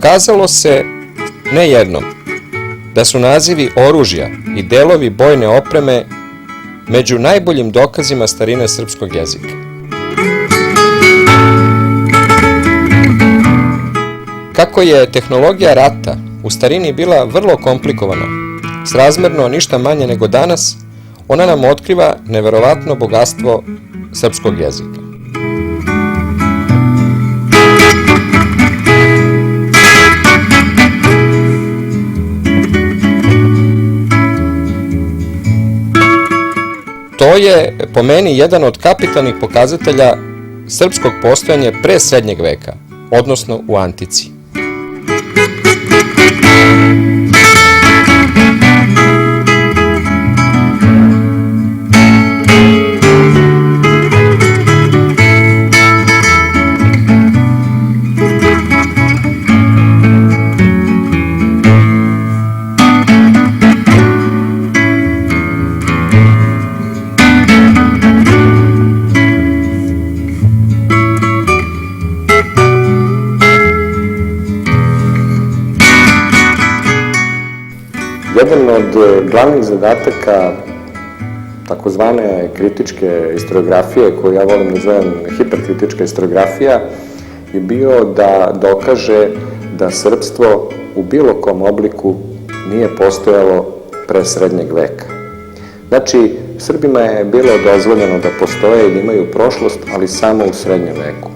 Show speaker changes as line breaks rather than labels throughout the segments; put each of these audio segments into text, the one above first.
Pokazalo se ne jednom da su nazivi oružja i delovi bojne opreme među najboljim dokazima starine srpskog jezika. Kako je tehnologija rata u starini bila vrlo komplikovana, srazmerno ništa manje nego danas, ona nam otkriva neverovatno bogatstvo srpskog jezika. To je, po meni, jedan od kapitalnih pokazatelja srpskog postojanja pre srednjeg veka, odnosno u antici.
Jedan od glavnih zadataka takozvane kritičke istoriografije, koju ja volim da zovem hiperkritička istoriografija, je bio da dokaže da srpstvo u bilo kom obliku nije postojalo pre srednjeg veka. Znači, Srbima je bilo dozvoljeno da postoje i da imaju prošlost, ali samo u srednjem veku.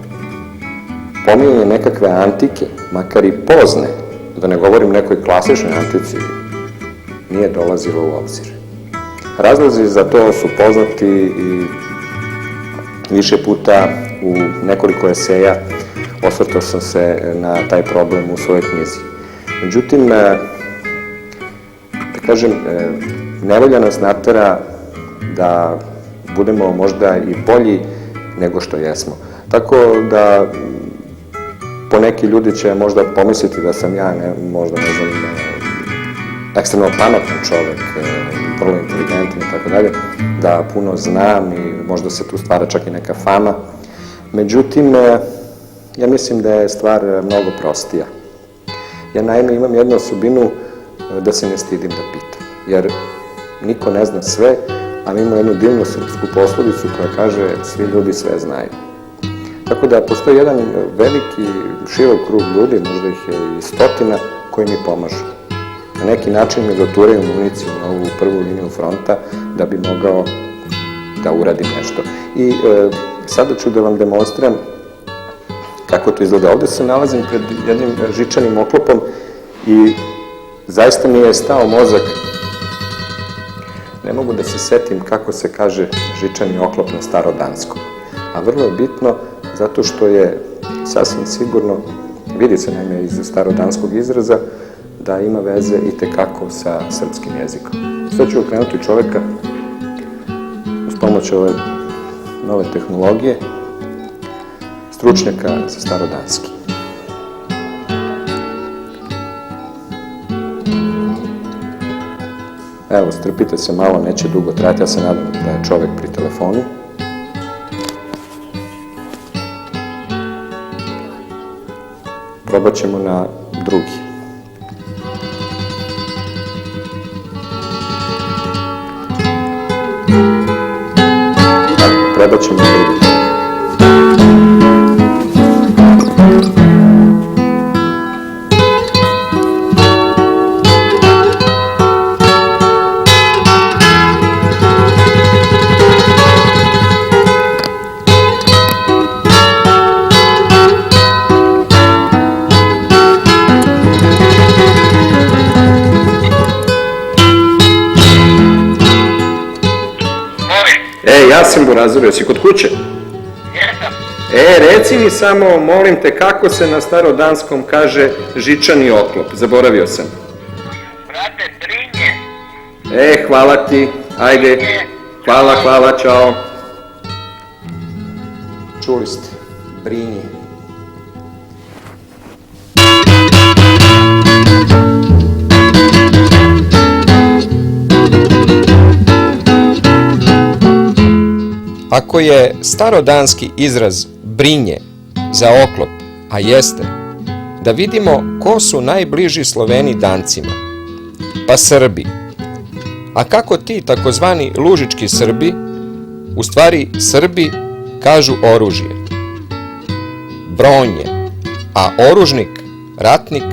Pominjanje nekakve antike, makar i pozne, da ne govorim nekoj klasičnoj antici, nije dolazilo u obzir. Razlozi za to su poznati i više puta u nekoliko eseja osvrtao sam se na taj problem u svojoj knjizi. Međutim, da kažem, nevolja nas natera da budemo možda i bolji nego što jesmo. Tako da poneki ljudi će možda pomisliti da sam ja možda, ne znam, ekstremno pametan čovek, vrlo inteligentan i tako dalje, da puno znam i možda se tu stvara čak i neka fama. Međutim, ja mislim da je stvar mnogo prostija. Ja naime imam jednu osobinu da se ne stidim da pitam, jer niko ne zna sve, a mi imamo jednu divnu srpsku poslovicu koja kaže svi ljudi sve znaju. Tako da postoji jedan veliki, širok krug ljudi, možda ih je i stotina, koji mi pomažu. Na neki način mi doturaju municiju na ovu prvu liniju fronta da bi mogao da uradim nešto. I sada ću da vam demonstriram kako to izgleda. Ovde se nalazim pred jednim žičanim oklopom i zaista mi je stao mozak. Ne mogu da se setim kako se kaže žičani oklop na starodanskom. A vrlo je bitno zato što je sasvim sigurno, vidi se naime iz starodanskog izraza, da ima veze i tekako sa srpskim jezikom. Sve ću okrenuti čoveka uz pomoć ove nove tehnologije, stručnjaka za starodanski. Evo, strpite se malo, neće dugo trajati, ja se nadam da je čovek pri telefonu. Probat ćemo na drugi. Prebat ćemo na drugi. Jasim Burazović, si kod kuće?
Jesam.
Reci mi samo, molim te, kako se na starodanskom kaže žičani oklop? Zaboravio sam.
Brate, brinje.
Hvala ti. Ajde. Hvala, čao. Čuli ste, brinje.
Ako je starodanski izraz brinje za oklop, a jeste, da vidimo ko su najbliži Sloveni Dancima. Pa Srbi. A kako ti takozvani lužički Srbi, u stvari Srbi kažu oružje? Bronje, a oružnik, ratnik,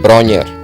bronjer.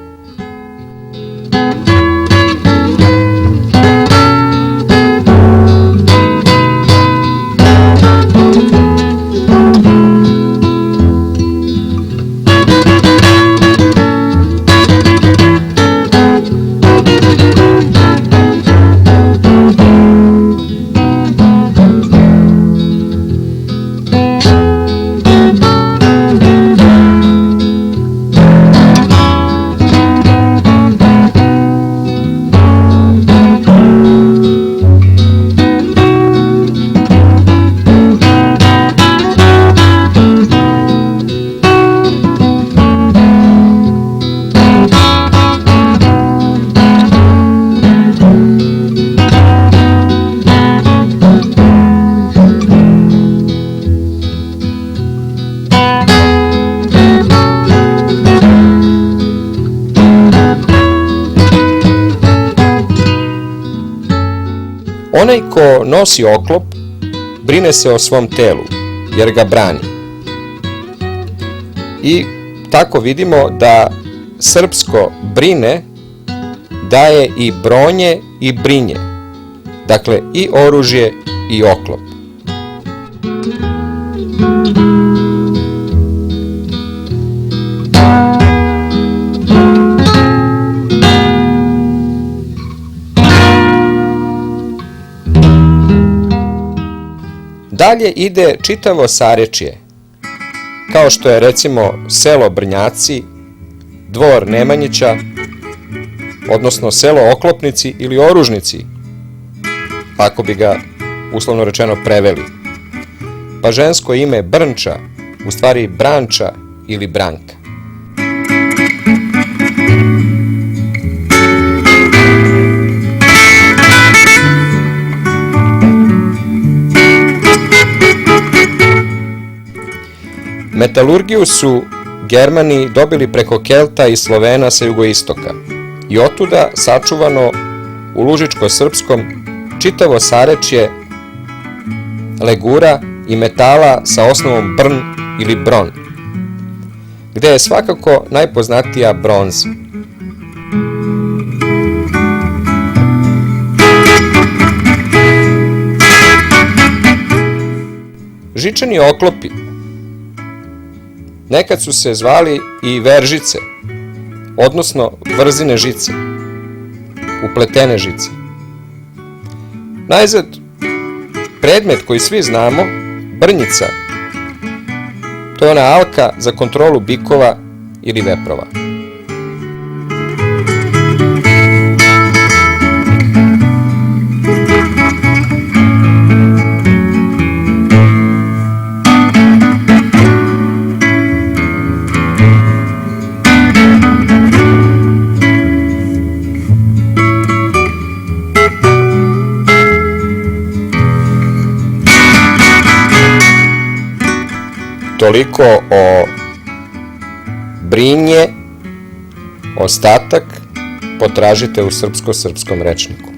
Onaj ko nosi oklop, brine se o svom telu, jer ga brani. I tako vidimo da srpsko brine daje i bronje i brinje, dakle i oružje i oklop. Dalje ide čitavo Sarečje, kao što je recimo selo Brnjaci, dvor Nemanjića, odnosno selo Oklopnici ili Oružnici, ako bi ga uslovno rečeno preveli. Pa žensko ime Brnča, u stvari Branča ili Branka. Metalurgiju su Germani dobili preko Kelta i Slovena sa jugoistoka i otuda sačuvano u lužičko-srpskom čitavo Sarečje legura i metala sa osnovom Brn ili Bron, gde je svakako najpoznatija bronza. Žičani oklopi nekad su se zvali i veržice, odnosno vrzine žice, upletene žice. Najzad, predmet koji svi znamo, brnjica, to je ona alka za kontrolu bikova ili veprova. Toliko o brinje, ostatak potražite u srpsko-srpskom rečniku.